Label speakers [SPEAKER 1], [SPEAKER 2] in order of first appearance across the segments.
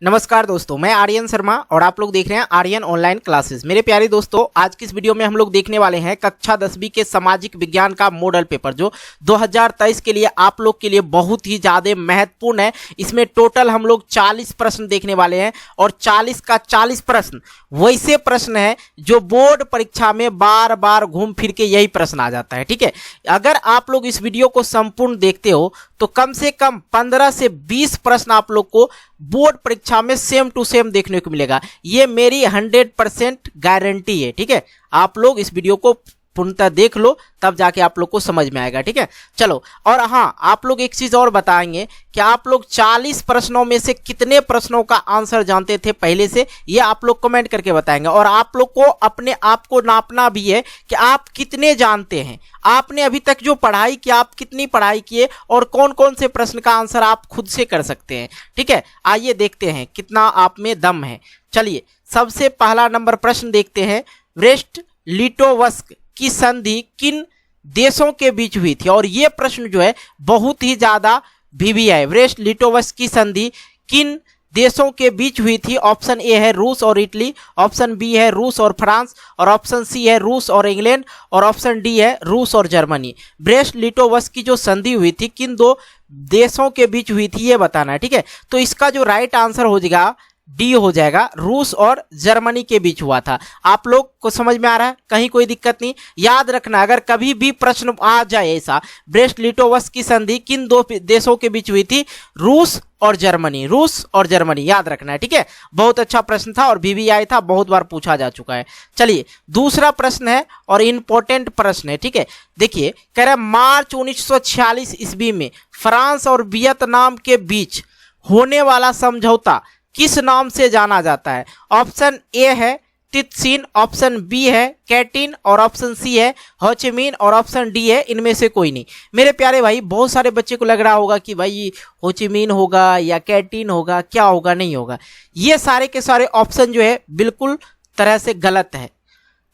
[SPEAKER 1] नमस्कार दोस्तों, मैं आर्यन शर्मा और आप लोग देख रहे हैं आर्यन ऑनलाइन क्लासेस। मेरे प्यारे दोस्तों, आज की इस वीडियो में हम लोग देखने वाले हैं कक्षा 10वीं के सामाजिक विज्ञान का मॉडल पेपर जो 2023 के लिए आप लोग के लिए बहुत ही ज़्यादा महत्वपूर्ण है। इसमें टोटल हम लोग 40 प्रश्न देखने वाले हैं और 40 का 40 प्रश्न वैसे प्रश्न है जो बोर्ड परीक्षा में बार बार घूम फिर के यही प्रश्न आ जाता है। ठीक है, अगर आप लोग इस वीडियो को संपूर्ण देखते हो तो कम से कम 15 से 20 प्रश्न आप लोग को बोर्ड परीक्षा में सेम टू सेम देखने को मिलेगा। ये मेरी 100% गारंटी है। ठीक है, आप लोग इस वीडियो को पूर्णतः देख लो, तब जाके आप लोग को समझ में आएगा। ठीक है, चलो। और हाँ, आप लोग एक चीज और बताएंगे कि आप लोग 40 प्रश्नों में से कितने प्रश्नों का आंसर जानते थे पहले से, ये आप लोग कमेंट करके बताएंगे। और आप लोग को अपने आप को नापना भी है कि आप कितने जानते हैं, आपने अभी तक जो पढ़ाई की, आप कितनी पढ़ाई किए और कौन कौन से प्रश्न का आंसर आप खुद से कर सकते हैं। ठीक है, आइए देखते हैं कितना आप में दम है। चलिए, सबसे पहला नंबर प्रश्न देखते हैं। ब्रेस्ट लिटोवस्क की संधि किन देशों के बीच हुई थी? और ये प्रश्न जो है बहुत ही ज्यादा भिभी है। ब्रेस्ट लिटोवस्क की संधि किन देशों के बीच हुई थी? ऑप्शन ए है रूस और इटली, ऑप्शन बी है रूस और फ्रांस, और ऑप्शन सी है रूस और इंग्लैंड, और ऑप्शन डी है रूस और जर्मनी। ब्रेस्ट लिटोवस्क की जो संधि हुई थी किन दो देशों के बीच हुई थी, ये बताना है। ठीक है, तो इसका जो राइट आंसर हो जाएगा डी हो जाएगा, रूस और जर्मनी के बीच हुआ था। आप लोग को समझ में आ रहा है? कहीं कोई दिक्कत नहीं। याद रखना, अगर कभी भी प्रश्न आ जाए ऐसा, ब्रेस्ट लिटोवस्क की संधि किन दो देशों के बीच हुई थी? रूस और जर्मनी, रूस और जर्मनी, याद रखना है। ठीक है, बहुत अच्छा प्रश्न था और VVI था, बहुत बार पूछा जा चुका है। चलिए, दूसरा प्रश्न है और इंपॉर्टेंट प्रश्न है। ठीक है, देखिए, कह रहा है मार्च 1946 ईस्वी में फ्रांस और वियतनाम के बीच होने वाला समझौता किस नाम से जाना जाता है? ऑप्शन ए है तितसीन, ऑप्शन बी है कैटिन, और ऑप्शन सी है होचिमिन, और ऑप्शन डी है इनमें से कोई नहीं। मेरे प्यारे भाई, बहुत सारे बच्चे को लग रहा होगा कि भाई होचिमिन होगा या कैटिन होगा, क्या होगा, नहीं होगा। ये सारे के सारे ऑप्शन जो है बिल्कुल तरह से गलत है।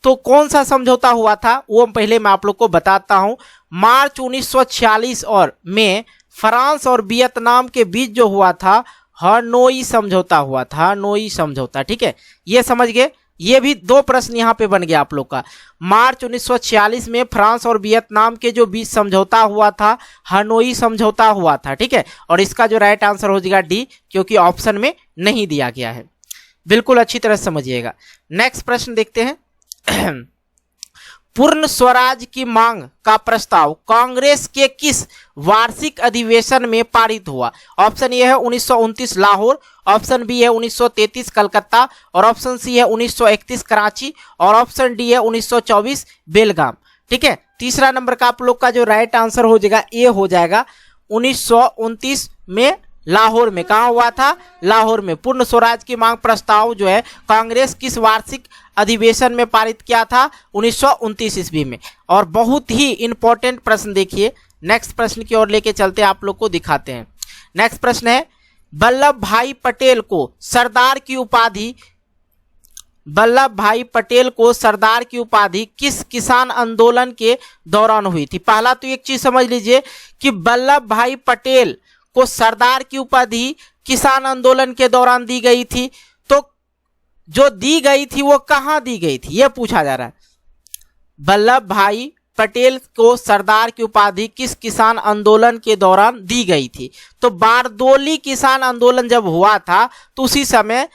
[SPEAKER 1] तो कौन सा समझौता हुआ था वो पहले मैं आप लोग को बताता हूं। मार्च 1946 और में फ्रांस और वियतनाम के बीच जो हुआ था, हनोई समझौता हुआ था, हनोई समझौता। ठीक है, ये समझ गए। ये भी दो प्रश्न यहाँ पे बन गया आप लोग का। मार्च 1946 में फ्रांस और वियतनाम के जो बीच समझौता हुआ था, हनोई समझौता हुआ था। ठीक है, और इसका जो राइट आंसर हो जाएगा डी, क्योंकि ऑप्शन में नहीं दिया गया है। बिल्कुल अच्छी तरह समझिएगा। नेक्स्ट प्रश्न देखते हैं। पूर्ण स्वराज की मांग का प्रस्ताव कांग्रेस के किस वार्षिक अधिवेशन में पारित हुआ? ऑप्शन ए है 1929 लाहौर, ऑप्शन बी है 1933 कलकत्ता, और ऑप्शन सी है 1931 कराची, और ऑप्शन डी है 1924 बेलगाम। ठीक है, तीसरा नंबर का आप लोग का जो राइट आंसर हो जाएगा ए हो जाएगा 1929 में लाहौर में। कहाँ हुआ था? लाहौर में। पूर्ण स्वराज की मांग प्रस्ताव जो है कांग्रेस किस वार्षिक अधिवेशन में पारित किया था? 1929 ईस्वी में। और बहुत ही इंपॉर्टेंट प्रश्न देखिए, नेक्स्ट प्रश्न की ओर लेके चलते हैं, आप लोग को दिखाते हैं। नेक्स्ट प्रश्न है, वल्लभ भाई पटेल को सरदार की उपाधि किस किसान आंदोलन के दौरान हुई थी? पहला तो एक चीज समझ लीजिए कि वल्लभ भाई पटेल को सरदार की उपाधि किसान आंदोलन के दौरान दी गई थी। तो जो दी गई थी वो कहां दी गई थी, यह पूछा जा रहा है। वल्लभ भाई पटेल को सरदार की उपाधि किस किसान आंदोलन के दौरान दी गई थी? तो बारदोली किसान आंदोलन जब हुआ था तो उसी समय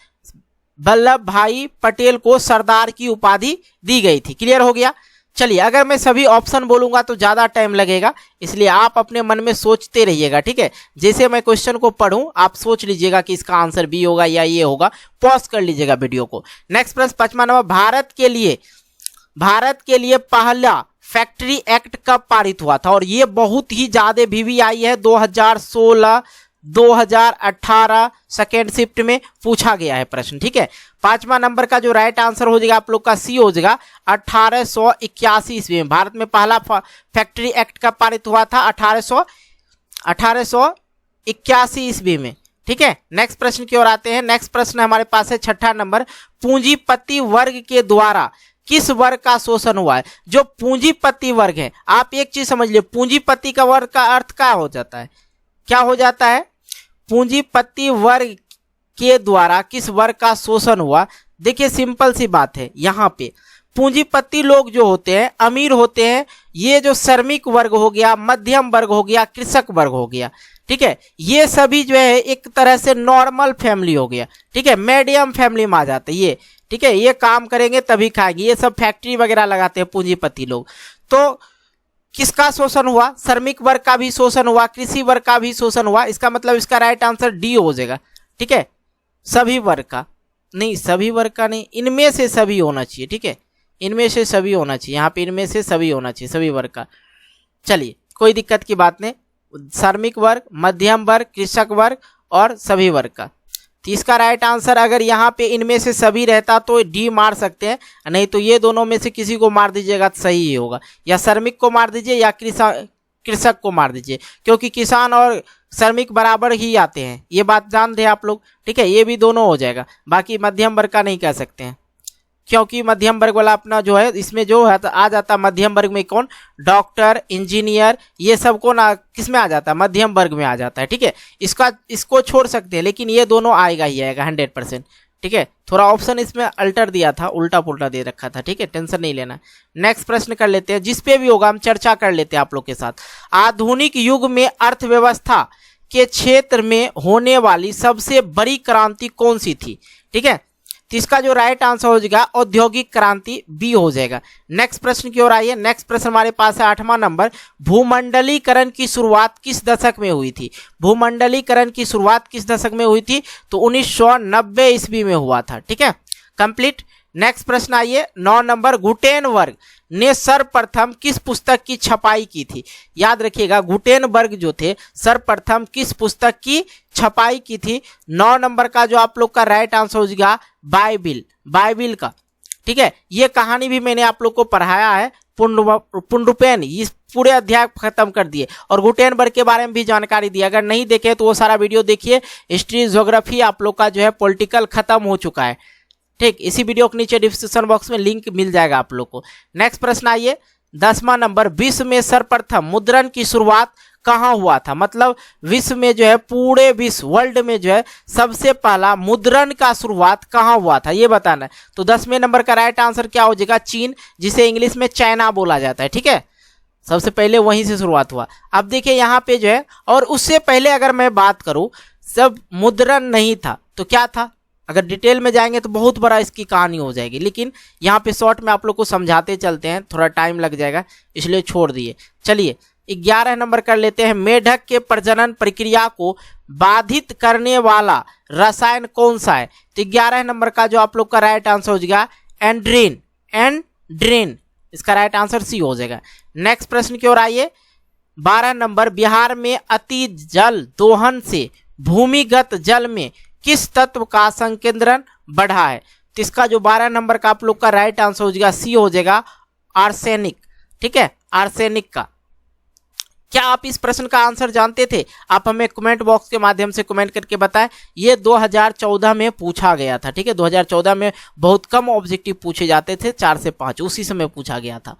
[SPEAKER 1] वल्लभ भाई पटेल को सरदार की उपाधि दी गई थी। क्लियर हो गया? चलिए, अगर मैं सभी ऑप्शन बोलूंगा तो ज्यादा टाइम लगेगा, इसलिए आप अपने मन में सोचते रहिएगा। ठीक है, जैसे मैं क्वेश्चन को पढ़ूं आप सोच लीजिएगा कि इसका आंसर बी होगा या ये होगा, पॉज कर लीजिएगा वीडियो को। नेक्स्ट प्रश्न, 5वां नंबर, भारत के लिए पहला फैक्ट्री एक्ट कब पारित हुआ था? और ये बहुत ही ज्यादा VVI है, 2016 2018 सेकेंड शिफ्ट में पूछा गया है प्रश्न। ठीक है, 5वां नंबर का जो राइट आंसर हो जाएगा आप लोग का सी हो जाएगा, 1881 ईस्वी में भारत में पहला फैक्ट्री एक्ट कब पारित हुआ था? 1881 ईस्वी में। ठीक है, नेक्स्ट प्रश्न की ओर आते हैं। नेक्स्ट प्रश्न हमारे पास है 6ठा नंबर, पूंजीपति वर्ग के द्वारा किस वर्ग का शोषण हुआ है? जो पूंजीपति वर्ग है, आप एक चीज समझ लीजिए, पूंजीपति का वर्ग का अर्थ क्या हो जाता है? क्या हो जाता है? पूंजीपति वर्ग के द्वारा किस वर्ग का शोषण हुआ। देखिए सिंपल सी बात है, यहाँ पे पूंजीपति लोग जो होते हैं, अमीर होते हैं, ये जो श्रमिक वर्ग हो गया, मध्यम वर्ग हो गया, कृषक वर्ग हो गया, ठीक है, ये सभी जो है एक तरह से नॉर्मल फैमिली हो गया, ठीक है, मीडियम फैमिली में आ जाते हैं ये, ठीक है, ये काम करेंगे तभी खाएंगे, ये सब फैक्ट्री वगैरह लगाते हैं पूंजीपति लोग। तो किसका शोषण हुआ? श्रमिक वर्ग का भी शोषण हुआ, कृषि वर्ग का भी शोषण हुआ। इसका मतलब इसका राइट आंसर डी हो जाएगा, ठीक है, सभी वर्ग का नहीं, सभी वर्ग का नहीं, इनमें से सभी होना चाहिए, ठीक है, इनमें से सभी होना चाहिए, यहाँ पे इनमें से सभी होना चाहिए, सभी वर्ग का। चलिए कोई दिक्कत की बात नहीं, श्रमिक वर्ग, मध्यम वर्ग, कृषक वर्ग और सभी वर्ग का। तो इसका राइट आंसर अगर यहाँ पे इनमें से सभी रहता तो डी मार सकते हैं, नहीं तो ये दोनों में से किसी को मार दीजिएगा तो सही ही होगा, या श्रमिक को मार दीजिए या कृषक को मार दीजिए, क्योंकि किसान और श्रमिक बराबर ही आते हैं, ये बात जानते हैं आप लोग, ठीक है, ये भी दोनों हो जाएगा। बाकी मध्यम वर्ग का नहीं कह सकते हैं, क्योंकि मध्यम वर्ग वाला अपना जो है इसमें जो है आ जाता है मध्यम वर्ग में कौन? डॉक्टर, इंजीनियर, ये सब को ना किस में आ जाता है? मध्यम वर्ग में आ जाता है, ठीक है, इसको छोड़ सकते हैं, लेकिन ये दोनों आएगा ही आएगा 100%, ठीक है। थोड़ा ऑप्शन इसमें अल्टर दिया था, उल्टा पुल्टा दे रखा था, ठीक है, टेंशन नहीं लेना। नेक्स्ट प्रश्न कर लेते हैं, जिस पे भी होगा हम चर्चा कर लेते हैं आप लोग के साथ। आधुनिक युग में अर्थव्यवस्था के क्षेत्र में होने वाली सबसे बड़ी क्रांति कौन सी थी? ठीक है, तो इसका जो राइट आंसर हो जाएगा औद्योगिक क्रांति, बी हो जाएगा। नेक्स्ट प्रश्न की ओर आइए। नेक्स्ट प्रश्न हमारे पास है 8वां नंबर, भूमंडलीकरण की शुरुआत किस दशक में हुई थी? भूमंडलीकरण की शुरुआत किस दशक में हुई थी? तो 1990 ईस्वी में हुआ था, ठीक है, कंप्लीट। नेक्स्ट प्रश्न आइए 9 नंबर, गुटेनबर्ग ने सर्वप्रथम किस पुस्तक की छपाई की थी? याद रखिएगा, गुटेनबर्ग जो थे सर्वप्रथम किस पुस्तक की छपाई की थी? 9 नंबर का जो आप लोग का राइट आंसर हो जाएगा बाइबिल का, ठीक है। ये कहानी भी मैंने आप लोग को पढ़ाया है, पुंडुपेन, इस पूरे अध्याय खत्म कर दिए और गुटेनबर्ग के बारे में भी जानकारी दी। अगर नहीं देखे तो वो सारा वीडियो देखिए। हिस्ट्री, ज्योग्राफी आप लोग का जो है पॉलिटिकल खत्म हो चुका है, ठीक। इसी वीडियो के नीचे डिस्क्रिप्शन बॉक्स में लिंक मिल जाएगा आप लोग को। नेक्स्ट प्रश्न आइए 10वां नंबर, विश्व में सर्वप्रथम मुद्रण की शुरुआत कहाँ हुआ था? मतलब विश्व में जो है, पूरे विश्व वर्ल्ड में जो है सबसे पहला मुद्रण का शुरुआत कहाँ हुआ था, ये बताना है। तो 10वें नंबर का राइट आंसर क्या हो जाएगा? चीन, जिसे इंग्लिश में चाइना बोला जाता है, ठीक है, सबसे पहले वहीं से शुरुआत हुआ। अब देखिए यहाँ पे जो है, और उससे पहले अगर मैं बात करूं, सब मुद्रण नहीं था तो क्या था? अगर डिटेल में जाएंगे तो बहुत बड़ा इसकी कहानी हो जाएगी, लेकिन यहाँ पे शॉर्ट में आप लोग को समझाते चलते हैं, थोड़ा टाइम लग जाएगा इसलिए छोड़ दिए। चलिए 11 नंबर कर लेते हैं, मेढक के प्रजनन प्रक्रिया को बाधित करने वाला रसायन कौन सा है? तो 11 नंबर का जो आप लोग का राइट आंसर हो जाएगा एंड्रीन, इसका राइट आंसर सी हो जाएगा। नेक्स्ट प्रश्न की ओर आइए 12 नंबर, बिहार में अति जल दोहन से भूमिगत जल में किस तत्व का संकेंद्रण बढ़ा है? तो इसका जो 12 नंबर का आप लोग का राइट आंसर हो जाएगा सी हो जाएगा, आर्सेनिक, ठीक है, आर्सेनिक का। क्या आप इस प्रश्न का आंसर जानते थे? आप हमें कमेंट बॉक्स के माध्यम से कमेंट करके बताएं। ये 2014 में पूछा गया था, ठीक है, 2014 में बहुत कम ऑब्जेक्टिव पूछे जाते थे, 4 से 5 उसी समय पूछा गया था।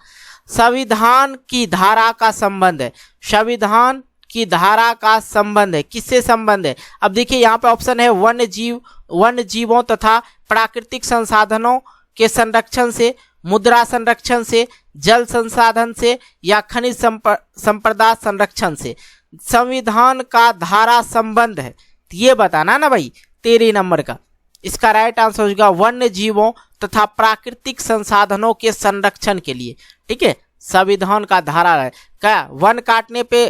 [SPEAKER 1] संविधान की धारा का संबंध है, संविधान की धारा का संबंध है, किससे संबंध है? अब देखिए यहाँ पे ऑप्शन है वन्य जीवों तथा प्राकृतिक संसाधनों के संरक्षण से, मुद्रा संरक्षण से, जल संसाधन से या खनिज संपदा संरक्षण से। संविधान का धारा संबंध है, ये बताना ना भाई 13 नंबर का। इसका राइट आंसर होगा वन्य जीवों तथा प्राकृतिक संसाधनों के संरक्षण के लिए, ठीक है। संविधान का धारा है क्या? वन काटने पे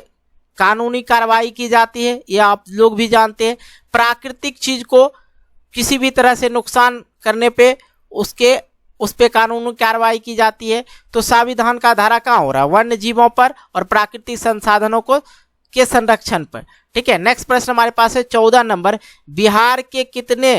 [SPEAKER 1] कानूनी कार्रवाई की जाती है, ये आप लोग भी जानते हैं। प्राकृतिक चीज को किसी भी तरह से नुकसान करने पे उस पे कानूनी कार्रवाई की जाती है। तो संविधान का धारा कहाँ हो रहा है? वन्य जीवों पर और प्राकृतिक संसाधनों को के संरक्षण पर, ठीक है। नेक्स्ट प्रश्न हमारे पास है 14 नंबर, बिहार के कितने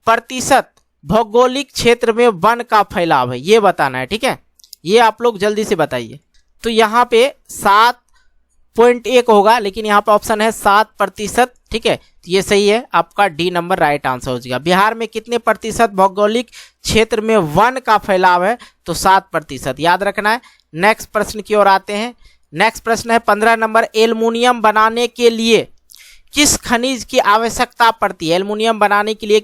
[SPEAKER 1] प्रतिशत भौगोलिक क्षेत्र में वन का फैलाव है, ये बताना है, ठीक है, ये आप लोग जल्दी से बताइए। तो यहाँ पे 7.1 होगा, लेकिन यहाँ पे ऑप्शन है 7%, ठीक है, तो ये सही है, आपका डी नंबर राइट आंसर हो जाएगा। बिहार में कितने प्रतिशत भौगोलिक क्षेत्र में वन का फैलाव है? तो 7%, याद रखना है। नेक्स्ट प्रश्न की ओर आते हैं। नेक्स्ट प्रश्न है 15 नंबर, एल्युमिनियम बनाने के लिए किस खनिज की आवश्यकता पड़ती है? एल्युमिनियम बनाने के लिए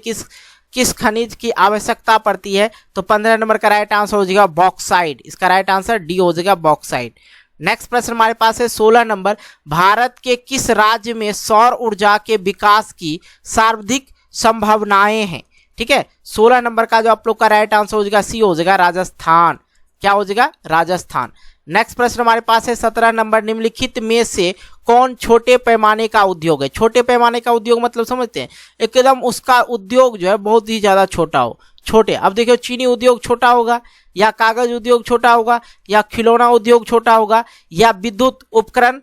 [SPEAKER 1] किस खनिज की आवश्यकता पड़ती है? तो 15 नंबर का राइट आंसर हो जाएगा बॉक्साइट। इसका राइट आंसर डी हो जाएगा बॉक्साइट। नेक्स्ट प्रश्न हमारे पास है 16 नंबर, भारत के किस राज्य में सौर ऊर्जा के विकास की सर्वाधिक संभावनाएं हैं? ठीक है, 16 नंबर का जो आप लोग का राइट आंसर हो जाएगा सी हो जाएगा राजस्थान। क्या हो जाएगा? राजस्थान। नेक्स्ट प्रश्न हमारे पास है 17 नंबर, निम्नलिखित में से कौन छोटे पैमाने का उद्योग है? छोटे पैमाने का उद्योग मतलब समझते हैं, एकदम उसका उद्योग जो है बहुत ही ज्यादा छोटा हो। छोटे, अब देखियो चीनी उद्योग छोटा होगा, या कागज उद्योग छोटा होगा, या खिलौना उद्योग छोटा होगा, या विद्युत उपकरण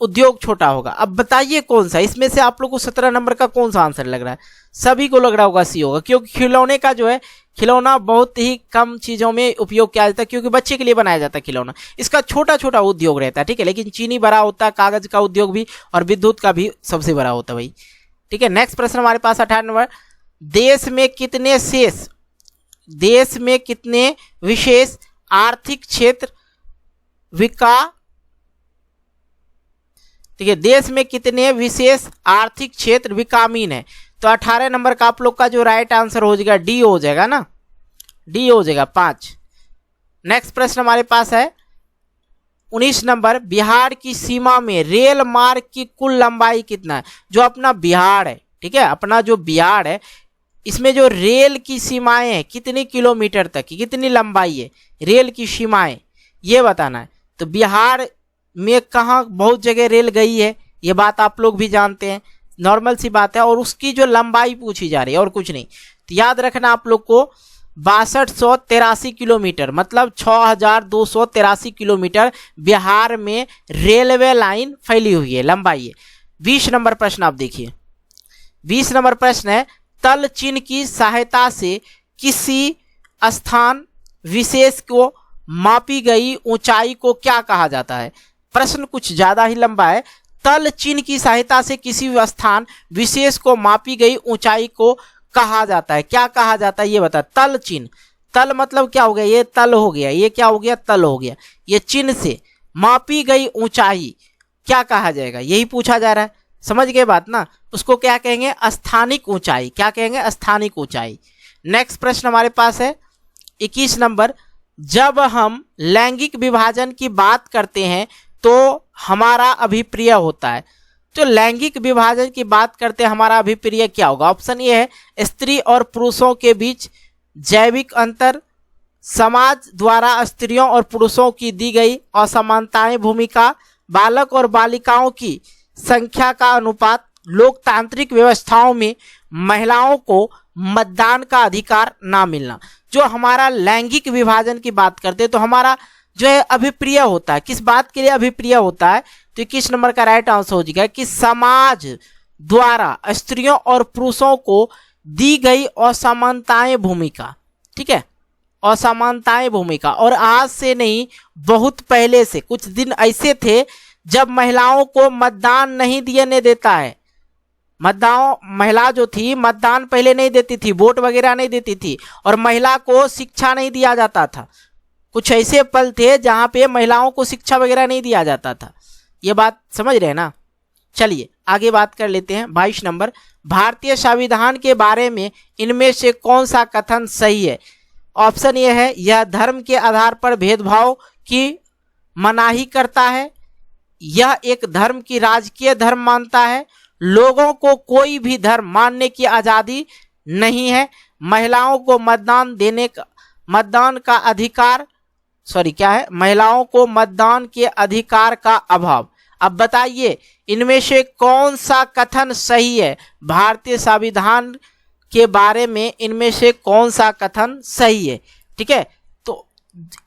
[SPEAKER 1] उद्योग छोटा होगा। अब बताइए कौन सा इसमें से आप लोग को 17 नंबर का कौन सा आंसर लग रहा है? सभी को लग रहा होगा सी होगा, क्योंकि खिलौने का जो है, खिलौना बहुत ही कम चीजों में उपयोग किया जाता है, क्योंकि बच्चे के लिए बनाया जाता है खिलौना। इसका छोटा छोटा उद्योग रहता है, ठीक है, लेकिन चीनी बड़ा होता है, कागज का उद्योग भी और विद्युत का भी सबसे बड़ा होता है भाई। ठीक है, नेक्स्ट प्रश्न हमारे पास 18 नंबर, देश में कितने विशेष आर्थिक क्षेत्र ठीक है, देश में कितने विशेष आर्थिक क्षेत्र विकामीन है? तो 18 नंबर का आप लोग का जो राइट आंसर हो जाएगा डी हो जाएगा ना, डी हो जाएगा 5। नेक्स्ट प्रश्न हमारे पास है 19 नंबर, बिहार की सीमा में रेल मार्ग की कुल लंबाई कितना है? जो अपना बिहार है, ठीक है, अपना जो बिहार है, इसमें जो रेल की सीमाएं हैं कितनी किलोमीटर तक की, कितनी लंबाई है रेल की सीमाएं, ये बताना है। तो बिहार में कहाँ बहुत जगह रेल गई है, ये बात आप लोग भी जानते हैं, नॉर्मल सी बात है, और उसकी जो लंबाई पूछी जा रही है और कुछ नहीं। तो याद रखना आप लोग को 6283 किलोमीटर, मतलब 6283 किलोमीटर बिहार में रेलवे लाइन फैली हुई है, लंबाई है। 20 नंबर प्रश्न आप देखिए, 20 नंबर प्रश्न है, तल चिन्ह की सहायता से किसी स्थान विशेष को मापी गई ऊंचाई को क्या कहा जाता है? प्रश्न कुछ ज्यादा ही लंबा है। तल चिन्ह की सहायता से किसी स्थान विशेष को मापी गई ऊंचाई को कहा जाता है, क्या कहा जाता है ये बता। तल चिन्ह, तल मतलब क्या हो गया? ये तल हो गया, ये क्या हो गया? तल हो गया। ये चिन्ह से मापी गई ऊंचाई क्या कहा जाएगा, यही पूछा जा रहा है। समझ गए बात ना? उसको क्या कहेंगे? स्थानिक ऊंचाई। क्या कहेंगे? स्थानिक ऊंचाई। नेक्स्ट प्रश्न हमारे पास है 21 नंबर, जब हम लैंगिक विभाजन की बात करते हैं तो हमारा अभिप्रिय होता है। तो लैंगिक विभाजन की बात करते हैं, हमारा अभिप्रिय क्या होगा? ऑप्शन ए है स्त्री और पुरुषों के बीच जैविक अंतर, समाज द्वारा स्त्रियों और पुरुषों की दी गई असमानताएं, भूमिका, बालक और बालिकाओं की संख्या का अनुपात, लोकतांत्रिक व्यवस्थाओं में महिलाओं को मतदान का अधिकार ना मिलना। जो हमारा लैंगिक विभाजन की बात करते हैं तो हमारा जो है अभिप्रिय होता है, किस बात के लिए अभिप्रिय होता है? तो 21 नंबर का राइट आंसर हो जाएगा कि समाज द्वारा स्त्रियों और पुरुषों को दी गई असमानताएं भूमिका। ठीक है, असमानताएं भूमिका। और आज से नहीं, बहुत पहले से, कुछ दिन ऐसे थे जब महिलाओं को मतदान नहीं देने देता है। महिला जो थी मतदान पहले नहीं देती थी, वोट वगैरह नहीं देती थी, और महिला को शिक्षा नहीं दिया जाता था। कुछ ऐसे पल थे जहां पे महिलाओं को शिक्षा वगैरह नहीं दिया जाता था। ये बात समझ रहे हैं ना? चलिए आगे बात कर लेते हैं। 22 नंबर, भारतीय संविधान के बारे में इनमें से कौन सा कथन सही है? ऑप्शन ए है, यह धर्म के आधार पर भेदभाव की मनाही करता है, यह एक धर्म की राजकीय धर्म मानता है, लोगों को कोई भी धर्म मानने की आजादी नहीं है, महिलाओं को महिलाओं को मतदान के अधिकार का अभाव। अब बताइए इनमें से कौन सा कथन सही है? भारतीय संविधान के बारे में इनमें से कौन सा कथन सही है? ठीक है, तो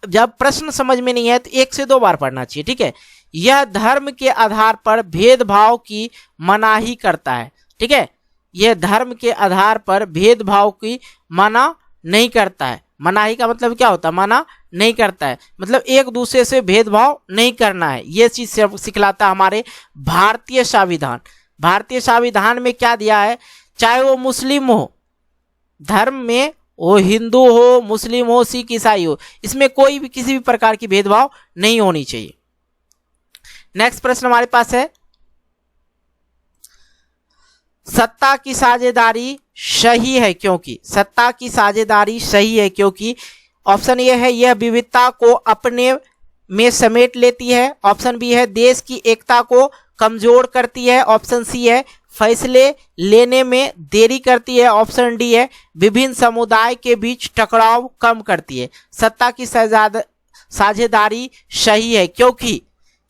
[SPEAKER 1] जब प्रश्न समझ में नहीं है तो 1 से 2 बार पढ़ना चाहिए। ठीक है, यह धर्म के आधार पर भेदभाव की मनाही करता है। ठीक है, यह धर्म के आधार पर भेदभाव की मना नहीं करता है। मनाही का मतलब क्या होता है? मना नहीं करता है, मतलब एक दूसरे से भेदभाव नहीं करना है। यह चीज सिखलाता है हमारे भारतीय संविधान। भारतीय संविधान में क्या दिया है? चाहे वो मुस्लिम हो, धर्म में वो हिंदू हो, मुस्लिम हो, सिख ईसाई हो, इसमें कोई भी किसी भी प्रकार की भेदभाव नहीं होनी चाहिए। नेक्स्ट प्रश्न हमारे पास है सत्ता की साझेदारी सही है क्योंकि, सत्ता की साझेदारी सही है क्योंकि ऑप्शन ए है यह विविधता को अपने में समेट लेती है, ऑप्शन बी है देश की एकता को कमजोर करती है, ऑप्शन सी है फैसले लेने में देरी करती है, ऑप्शन डी है विभिन्न समुदाय के बीच टकराव कम करती है। सत्ता की साझेदारी सही है क्योंकि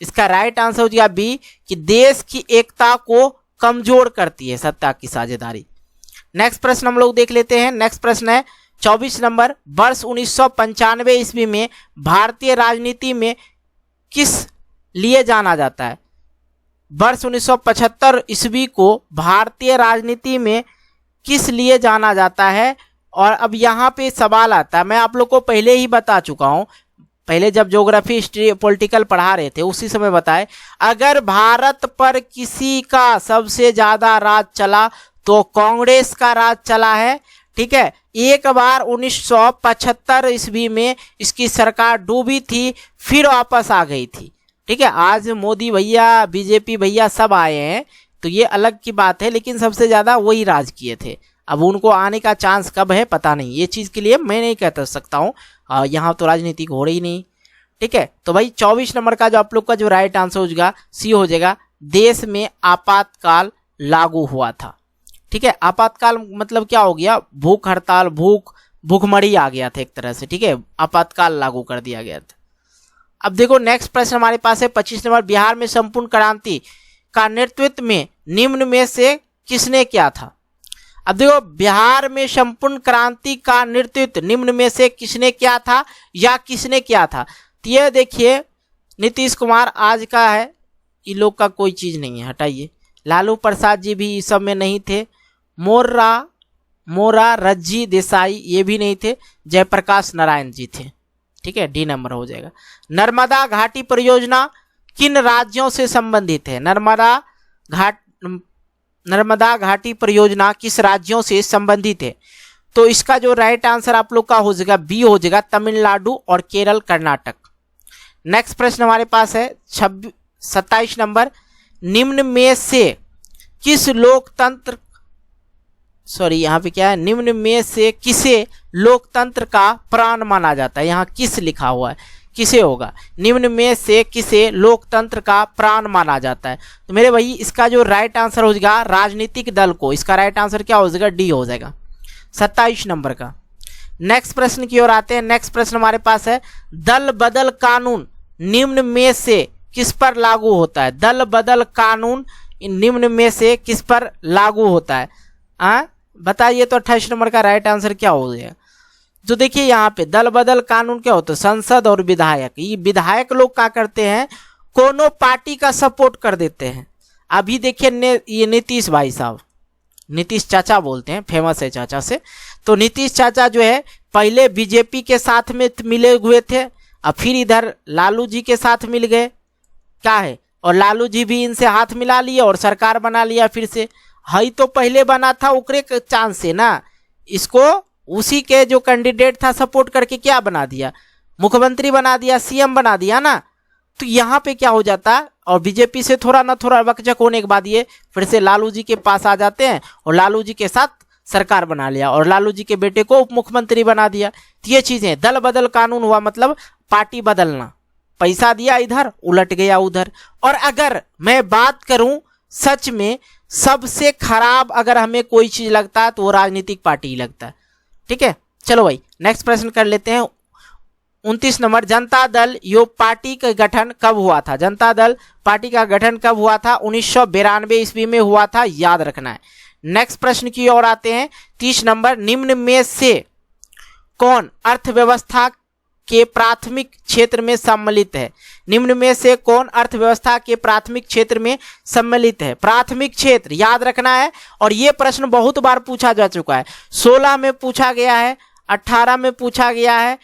[SPEAKER 1] इसका राइट आंसर हो जाएगा बी कि देश की एकता को कमजोर करती है सत्ता की साझेदारी। नेक्स्ट प्रश्न हम लोग देख लेते हैं। नेक्स्ट प्रश्न है 24 नंबर, वर्ष 1995 ईस्वी में भारतीय राजनीति में किस लिए जाना जाता है? वर्ष 1975 ईस्वी को भारतीय राजनीति में किस लिए जाना जाता है? और अब यहाँ पे सवाल आता है, मैं आप लोग को पहले ही बता चुका हूँ, पहले जब ज्योग्राफी हिस्ट्री पॉलिटिकल पढ़ा रहे थे उसी समय बताए, अगर भारत पर किसी का सबसे ज्यादा राज चला तो कांग्रेस का राज चला है। ठीक है, एक बार 1975 ईस्वी में इसकी सरकार डूबी थी, फिर वापस आ गई थी। ठीक है, आज मोदी भैया बीजेपी भैया सब आए हैं तो ये अलग की बात है, लेकिन सबसे ज्यादा वही राज किए थे। अब उनको आने का चांस कब है पता नहीं, ये चीज के लिए मैं नहीं कह सकता हूँ, यहाँ तो राजनीति हो रही नहीं। ठीक है, तो भाई 24 नंबर का जो आप लोग का जो राइट आंसर हो जाएगा सी हो जाएगा, देश में आपातकाल लागू हुआ था। ठीक है, आपातकाल मतलब क्या हो गया, भूख हड़ताल, भूखमरी आ गया था एक तरह से। ठीक है, आपातकाल लागू कर दिया गया था। अब देखो नेक्स्ट प्रश्न हमारे पास है 25 नंबर, बिहार में संपूर्ण क्रांति का नेतृत्व में निम्न में से किसने किया था? अब देखो बिहार में संपूर्ण क्रांति का नेतृत्व निम्न में से किसने किया था या किसने किया था? तो ये देखिए नीतीश कुमार आज का है, इन लोग का कोई चीज नहीं है, हटाइए। लालू प्रसाद जी भी इस सब में नहीं थे, मोरा रज्जी देसाई ये भी नहीं थे, जयप्रकाश नारायण जी थे। ठीक है, डी नंबर हो जाएगा। नर्मदा घाटी परियोजना किन राज्यों से संबंधित है? नर्मदा घाटी परियोजना किस राज्यों से संबंधित है? तो इसका जो राइट आंसर आप लोग का हो जाएगा बी हो जाएगा, तमिलनाडु और केरल कर्नाटक। नेक्स्ट प्रश्न हमारे पास है 27 नंबर, निम्न में से किस लोकतंत्र, यहाँ पे क्या है, निम्न में से किसे लोकतंत्र का प्राण माना जाता है? यहाँ किस लिखा हुआ है, किसे होगा? निम्न में से किसे लोकतंत्र का प्राण माना जाता है? तो मेरे भाई इसका जो राइट आंसर हो जाएगा राजनीतिक दल को, इसका राइट आंसर क्या हो जाएगा, डी हो जाएगा 27 नंबर का। नेक्स्ट प्रश्न की ओर आते हैं। नेक्स्ट प्रश्न हमारे पास है, दल बदल कानून निम्न में से किस पर लागू होता है? दल बदल कानून निम्न में से किस पर लागू होता है? बताइए तो 28 नंबर का राइट आंसर क्या हो जाएगा? जो देखिए यहाँ पे दल बदल कानून क्या होता है, संसद और विधायक, ये विधायक लोग क्या करते हैं, कोनो पार्टी का सपोर्ट कर देते हैं। अभी देखिए ये नीतीश भाई साहब, नीतीश चाचा बोलते हैं, फेमस है चाचा से, तो नीतीश चाचा जो है पहले बीजेपी के साथ में मिले हुए थे, अब फिर इधर लालू जी के साथ मिल गए, क्या है, और लालू जी भी इनसे हाथ मिला लिया और सरकार बना लिया फिर से। हई तो पहले बना था उकरे के चांस से ना, इसको उसी के जो कैंडिडेट था सपोर्ट करके क्या बना दिया, मुख्यमंत्री बना दिया, सीएम बना दिया ना। तो यहाँ पे क्या हो जाता, और बीजेपी से थोड़ा ना थोड़ा वकचक होने के बाद ये फिर से लालू जी के पास आ जाते हैं और लालू जी के साथ सरकार बना लिया और लालू जी के बेटे को उप मुख्यमंत्री बना दिया। तो ये चीजें दल बदल कानून हुआ, मतलब पार्टी बदलना, पैसा दिया इधर उलट गया उधर। और अगर मैं बात करूं सच में सबसे खराब अगर हमें कोई चीज लगता है तो वो राजनीतिक पार्टी ही लगता है। ठीक है, चलो भाई नेक्स्ट प्रश्न कर लेते हैं। 29 नंबर, जनता दल यो पार्टी का गठन कब हुआ था? जनता दल पार्टी का गठन कब हुआ था? 1992 ईस्वी में हुआ था, याद रखना है। नेक्स्ट प्रश्न की ओर आते हैं 30 नंबर, निम्न में से कौन अर्थव्यवस्था के प्राथमिक क्षेत्र में सम्मिलित है? निम्न में से कौन अर्थव्यवस्था के प्राथमिक क्षेत्र में सम्मिलित है? प्राथमिक क्षेत्र याद रखना है, और यह प्रश्न बहुत बार पूछा जा चुका है। 16 में पूछा गया है, 18 में पूछा गया है,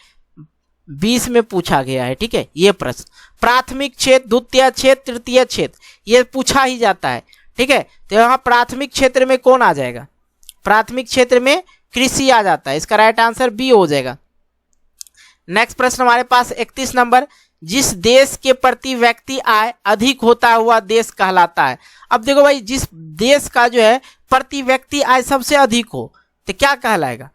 [SPEAKER 1] 20 में पूछा गया है। ठीक है, ये प्रश्न प्राथमिक क्षेत्र, द्वितीय क्षेत्र, तृतीय क्षेत्र, ये पूछा ही जाता है। ठीक है, तो यहाँ प्राथमिक क्षेत्र में कौन आ जाएगा? प्राथमिक क्षेत्र में कृषि आ जाता है, इसका राइट आंसर बी हो जाएगा। नेक्स्ट प्रश्न हमारे पास 31 नंबर, जिस देश के प्रति व्यक्ति आय अधिक होता हुआ देश कहलाता है? अब देखो भाई, जिस देश का जो है प्रति व्यक्ति आय सबसे अधिक हो तो क्या कहलाएगा?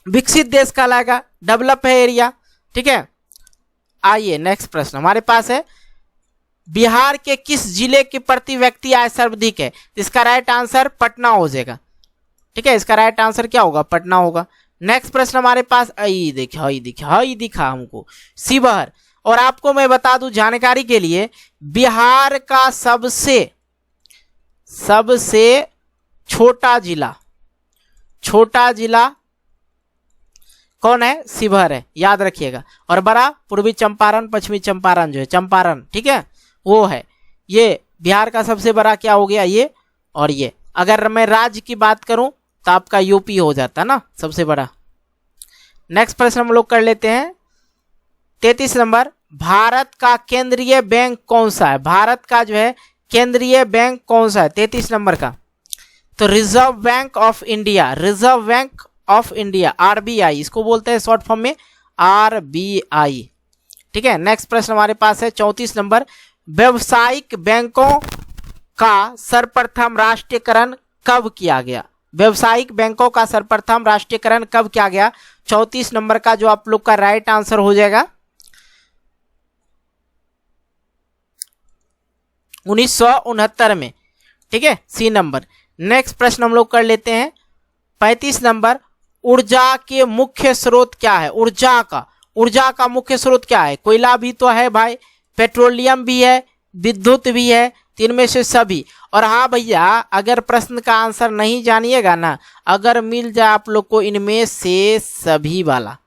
[SPEAKER 1] विकसित देश कहलाएगा, डेवलप है एरिया। ठीक है, आइए नेक्स्ट प्रश्न हमारे पास है, बिहार के किस जिले की प्रति व्यक्ति आय सर्वाधिक है? इसका राइट आंसर पटना हो जाएगा। ठीक है, इसका राइट आंसर क्या होगा? पटना होगा। नेक्स्ट प्रश्न हमारे पास दिखा हमको शिवहर। और आपको मैं बता दूं जानकारी के लिए, बिहार का सबसे छोटा जिला कौन है? शिवहर है, याद रखिएगा। और बड़ा पूर्वी चंपारण, पश्चिमी चंपारण जो है चंपारण, ठीक है, वो है। ये बिहार का सबसे बड़ा क्या हो गया? ये। और ये अगर मैं राज्य की बात करूं तो आपका यूपी हो जाता ना सबसे बड़ा। नेक्स्ट प्रश्न हम लोग कर लेते हैं 33 नंबर, भारत का केंद्रीय बैंक कौन सा है? भारत का जो है केंद्रीय बैंक कौन सा है 33 नंबर का? तो reserve bank of India, reserve bank of India, RBI इसको बोलते हैं शॉर्ट फॉर्म में, आरबीआई। ठीक है, नेक्स्ट प्रश्न हमारे पास है 34 नंबर, व्यावसायिक बैंकों का सर्वप्रथम राष्ट्रीयकरण कब किया गया? व्यावसायिक बैंकों का सर्वप्रथम राष्ट्रीयकरण कब किया गया? 34 नंबर का जो आप लोग का राइट आंसर हो जाएगा 1969 में। ठीक है, सी नंबर। नेक्स्ट प्रश्न हम लोग कर लेते हैं 35 नंबर, ऊर्जा के मुख्य स्रोत क्या है? ऊर्जा का मुख्य स्रोत क्या है? कोयला भी तो है भाई, पेट्रोलियम भी है, विद्युत भी है, तीन में से सभी। और हाँ भैया, अगर प्रश्न का आंसर नहीं जानिएगा ना, अगर मिल जाए आप लोग को इनमें से सभी वाला,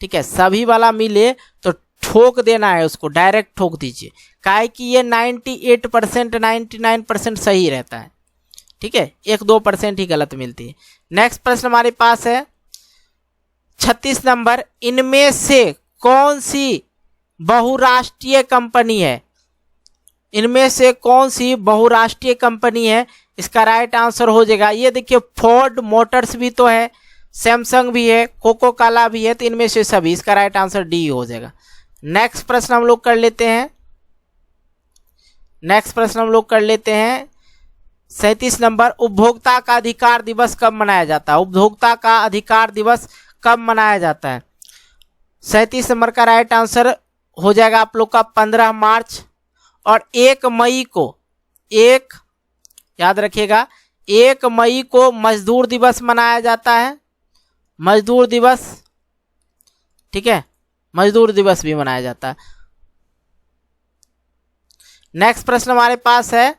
[SPEAKER 1] ठीक है, सभी वाला मिले तो ठोक देना है उसको, डायरेक्ट ठोक दीजिए, काहे कि ये 98% 99% सही रहता है। ठीक है, 1-2% ही गलत मिलती है। नेक्स्ट प्रश्न हमारे पास है 36 नंबर, इनमें से कौन सी बहुराष्ट्रीय कंपनी है? इनमें से कौन सी बहुराष्ट्रीय कंपनी है? इसका राइट आंसर हो जाएगा, ये देखिए, फोर्ड मोटर्स भी तो है, सैमसंग भी है, कोको कोला भी है, तो इनमें से सभी। इसका राइट आंसर डी हो जाएगा। नेक्स्ट प्रश्न हम लोग कर लेते हैं 37 नंबर, उपभोक्ता का अधिकार दिवस कब मनाया जाता है? उपभोक्ता का अधिकार दिवस कब मनाया जाता है? 37 नंबर का राइट आंसर हो जाएगा आप लोग का 15 मार्च। और 1 मई को, याद रखिएगा, 1 मई को मजदूर दिवस मनाया जाता है, मजदूर दिवस। ठीक है, मजदूर दिवस भी मनाया जाता है। नेक्स्ट प्रश्न हमारे पास है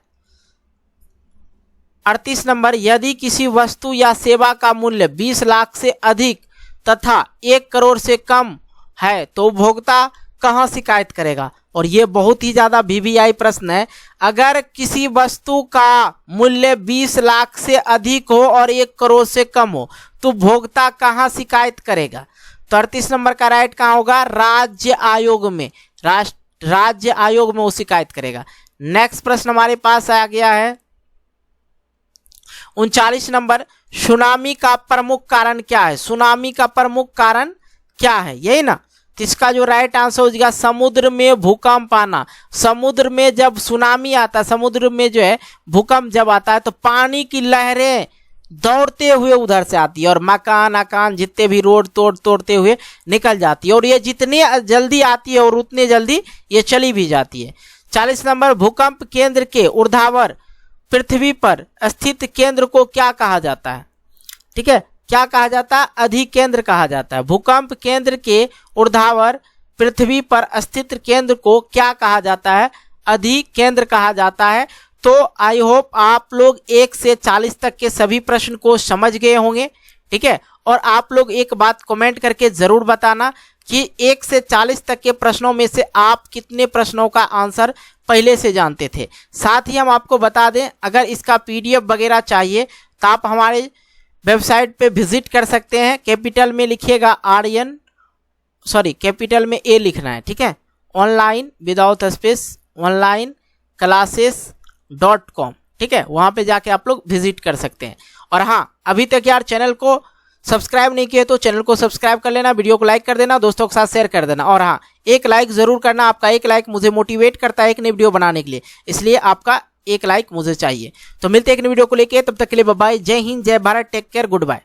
[SPEAKER 1] 38 नंबर, यदि किसी वस्तु या सेवा का मूल्य 20 लाख से अधिक तथा 1 करोड़ से कम है तो उपभोक्ता कहां शिकायत करेगा? और ये बहुत ही ज्यादा वीवीआई प्रश्न है। अगर किसी वस्तु का मूल्य 20 लाख से अधिक हो और 1 करोड़ से कम हो तो उपभोक्ता कहां शिकायत करेगा? तो 38 नंबर का राइट कहां होगा? राज्य आयोग में, राज्य आयोग में वो शिकायत करेगा। नेक्स्ट प्रश्न हमारे पास आ गया है 39 नंबर, सुनामी का प्रमुख कारण क्या है? सुनामी का प्रमुख कारण क्या है? यही ना, तो इसका जो राइट आंसर हो जाएगा समुद्र में भूकंप आना। समुद्र में जब सुनामी आता है, समुद्र में जो है भूकंप जब आता है तो पानी की लहरें दौड़ते हुए उधर से आती है और मकान जितने भी रोड तोड़ते हुए निकल जाती है। और ये जितने जल्दी आती है और उतने जल्दी ये चली भी जाती है। 40 नंबर, भूकंप केंद्र के ऊर्ध्वाधर पृथ्वी पर स्थित केंद्र को क्या कहा जाता है? ठीक है, क्या कहा जाता है? अधिकेंद्र कहा जाता है। भूकंप केंद्र के ऊर्ध्वाधर पृथ्वी पर स्थित केंद्र को क्या कहा जाता है? अधिकेंद्र कहा जाता है। तो आई होप आप लोग 1 से 40 तक के सभी प्रश्न को समझ गए होंगे। ठीक है, और आप लोग एक बात कमेंट करके जरूर बताना कि 1 से 40 तक के प्रश्नों में से आप कितने प्रश्नों का आंसर पहले से जानते थे। साथ ही हम आपको बता दें, अगर इसका PDF वगैरह चाहिए तो आप हमारे वेबसाइट पे विजिट कर सकते हैं। कैपिटल में लिखिएगा कैपिटल में A लिखना है। ठीक है, online without space online classes.com। ठीक है, वहां पे जाके आप लोग विजिट कर सकते हैं। और हाँ, अभी तक यार चैनल को सब्सक्राइब नहीं किए तो चैनल को सब्सक्राइब कर लेना, वीडियो को लाइक कर देना, दोस्तों के साथ शेयर कर देना। और हाँ, एक लाइक जरूर करना, आपका एक लाइक मुझे मोटिवेट करता है एक नई वीडियो बनाने के लिए, इसलिए आपका एक लाइक मुझे चाहिए। तो मिलते हैं एक नई वीडियो को लेके, तब तक के लिए बाय बाय, जय हिंद, जय Bharat, take care, good bye.